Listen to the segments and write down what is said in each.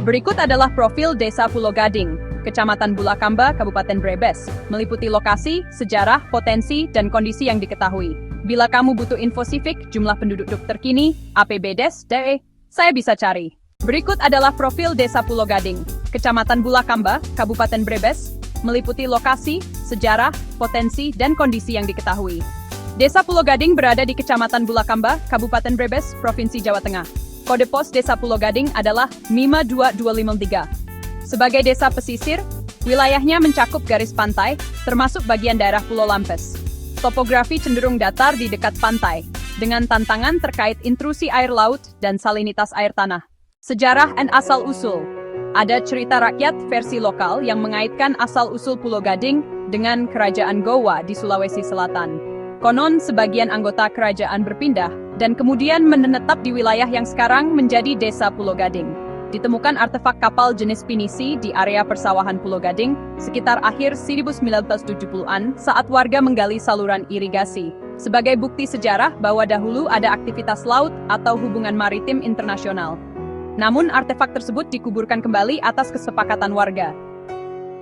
Berikut adalah profil Desa Pulo Gading, Kecamatan Bulakamba, Kabupaten Brebes, meliputi lokasi, sejarah, potensi, dan kondisi yang diketahui. Bila kamu butuh info sivik, jumlah penduduk terkini, APBDes, DE, saya bisa cari. Berikut adalah profil Desa Pulo Gading, Kecamatan Bulakamba, Kabupaten Brebes, meliputi lokasi, sejarah, potensi, dan kondisi yang diketahui. Desa Pulo Gading berada di Kecamatan Bulakamba, Kabupaten Brebes, Provinsi Jawa Tengah. Kode pos Desa Pulo Gading adalah 52253. Sebagai desa pesisir, wilayahnya mencakup garis pantai, termasuk bagian daerah Pulau Lampes. Topografi cenderung datar di dekat pantai, dengan tantangan terkait intrusi air laut dan salinitas air tanah. Sejarah dan asal-usul. Ada cerita rakyat versi lokal yang mengaitkan asal-usul Pulo Gading dengan Kerajaan Gowa di Sulawesi Selatan. Konon sebagian anggota kerajaan berpindah dan kemudian menetap di wilayah yang sekarang menjadi Desa Pulo Gading. Ditemukan artefak kapal jenis pinisi di area persawahan Pulo Gading sekitar akhir 1970-an saat warga menggali saluran irigasi. Sebagai bukti sejarah bahwa dahulu ada aktivitas laut atau hubungan maritim internasional. Namun artefak tersebut dikuburkan kembali atas kesepakatan warga.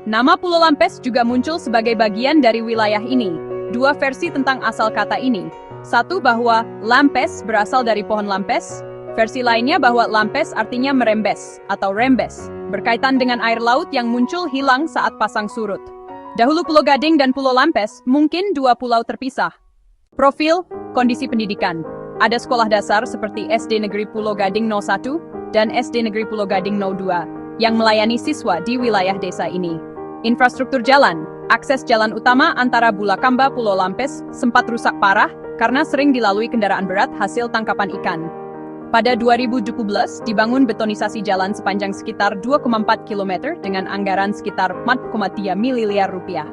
Nama Pulau Lampes juga muncul sebagai bagian dari wilayah ini. Dua versi tentang asal kata ini. Satu bahwa Lampes berasal dari pohon lampes, versi lainnya bahwa Lampes artinya merembes atau rembes, berkaitan dengan air laut yang muncul hilang saat pasang surut. Dahulu Pulau Gading dan Pulau Lampes mungkin dua pulau terpisah. Profil, kondisi pendidikan. Ada sekolah dasar seperti SD Negeri Pulau Gading 01 dan SD Negeri Pulau Gading 02 yang melayani siswa di wilayah desa ini. Infrastruktur jalan. Akses jalan utama antara Bulakamba Pulau Lampes sempat rusak parah karena sering dilalui kendaraan berat hasil tangkapan ikan. Pada 2017, dibangun betonisasi jalan sepanjang sekitar 2,4 km dengan anggaran sekitar 4,3 miliar rupiah.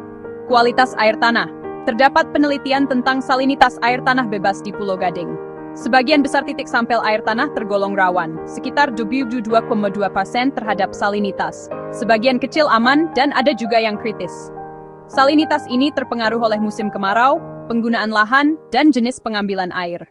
Kualitas air tanah. Terdapat penelitian tentang salinitas air tanah bebas di Pulau Gading. Sebagian besar titik sampel air tanah tergolong rawan, sekitar 22,2% terhadap salinitas. Sebagian kecil aman dan ada juga yang kritis. Salinitas ini terpengaruh oleh musim kemarau, penggunaan lahan, dan jenis pengambilan air.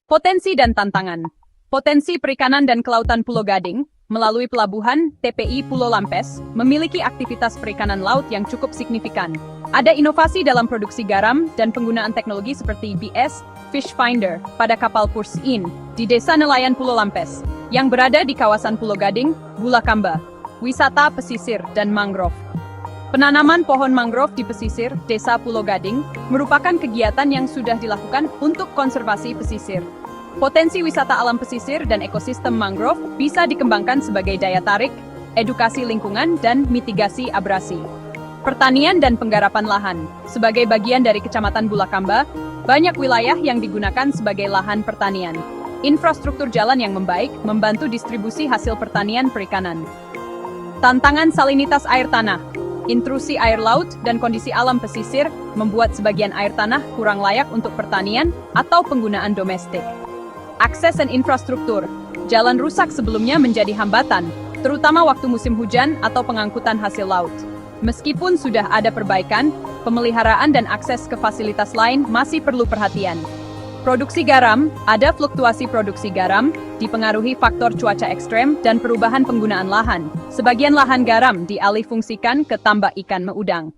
Potensi dan tantangan. Potensi perikanan dan kelautan Pulau Gading, melalui pelabuhan TPI Pulau Lampes, memiliki aktivitas perikanan laut yang cukup signifikan. Ada inovasi dalam produksi garam dan penggunaan teknologi seperti BS, Fish Finder, pada kapal Purse-in, di Desa Nelayan Pulau Lampes, yang berada di kawasan Pulau Gading, Bulakamba. Wisata pesisir dan mangrove. Penanaman pohon mangrove di pesisir Desa Pulo Gading merupakan kegiatan yang sudah dilakukan untuk konservasi pesisir. Potensi wisata alam pesisir dan ekosistem mangrove bisa dikembangkan sebagai daya tarik, edukasi lingkungan, dan mitigasi abrasi. Pertanian dan penggarapan lahan. Sebagai bagian dari Kecamatan Bulakamba, banyak wilayah yang digunakan sebagai lahan pertanian. Infrastruktur jalan yang membaik membantu distribusi hasil pertanian perikanan. Tantangan salinitas air tanah. Intrusi air laut dan kondisi alam pesisir membuat sebagian air tanah kurang layak untuk pertanian atau penggunaan domestik. Akses dan infrastruktur. Jalan rusak sebelumnya menjadi hambatan, terutama waktu musim hujan atau pengangkutan hasil laut. Meskipun sudah ada perbaikan, pemeliharaan dan akses ke fasilitas lain masih perlu perhatian. Produksi garam, ada fluktuasi produksi garam, dipengaruhi faktor cuaca ekstrem dan perubahan penggunaan lahan. Sebagian lahan garam dialihfungsikan ke tambak ikan meudang.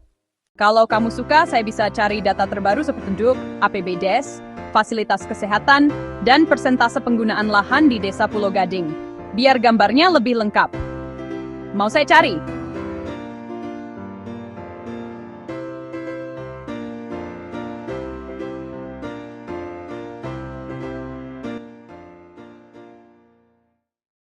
Kalau kamu suka, saya bisa cari data terbaru seperti penduduk, APBDes, fasilitas kesehatan, dan persentase penggunaan lahan di Desa Pulo Gading. Biar gambarnya lebih lengkap. Mau saya cari?